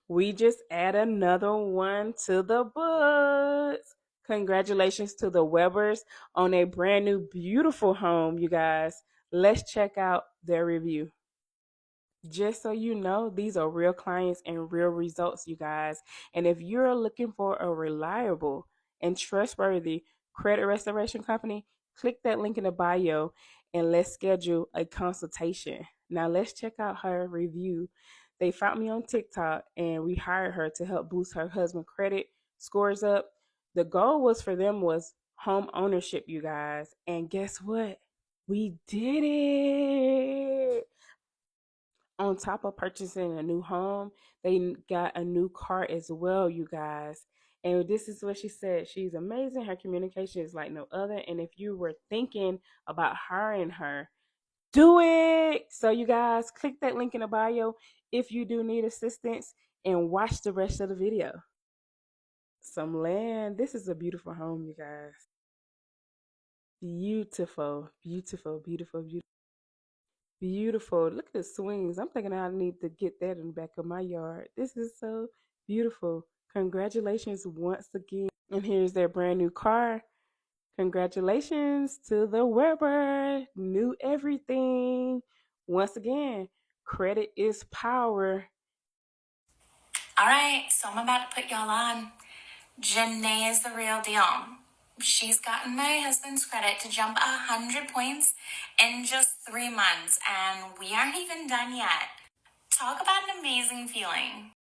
We just add another one to the books. Congratulations to the Webbers on a brand new, beautiful home, you guys. Let's check out their review. Just so you know, these are real clients and real results, you guys. And if you're looking for a reliable and trustworthy credit restoration company, click that link in the bio and let's schedule a consultation. Now, let's check out her review. They found me on TikTok and we hired her to help boost her husband's credit scores up. The goal was for them was home ownership, you guys. And guess what? We did it. On top of purchasing a new home, they got a new car as well, you guys. And this is what she said. She's amazing. Her communication is like no other. And if you were thinking about hiring her, do it. So, you guys, click that link in the bio if you do need assistance and watch the rest of the video. Some land. This is a beautiful home, you guys. Beautiful, beautiful, beautiful, beautiful. Beautiful. Look at the swings. I'm thinking I need to get that in the back of my yard. This is so beautiful. Congratulations once again. And here's their brand new car. Congratulations to the Weber. New everything. Once again, credit is power. All right, so I'm about to put y'all on. Janae is the real deal. She's gotten my husband's credit to jump 100 points in just 3 months, and we aren't even done yet. Talk about an amazing feeling.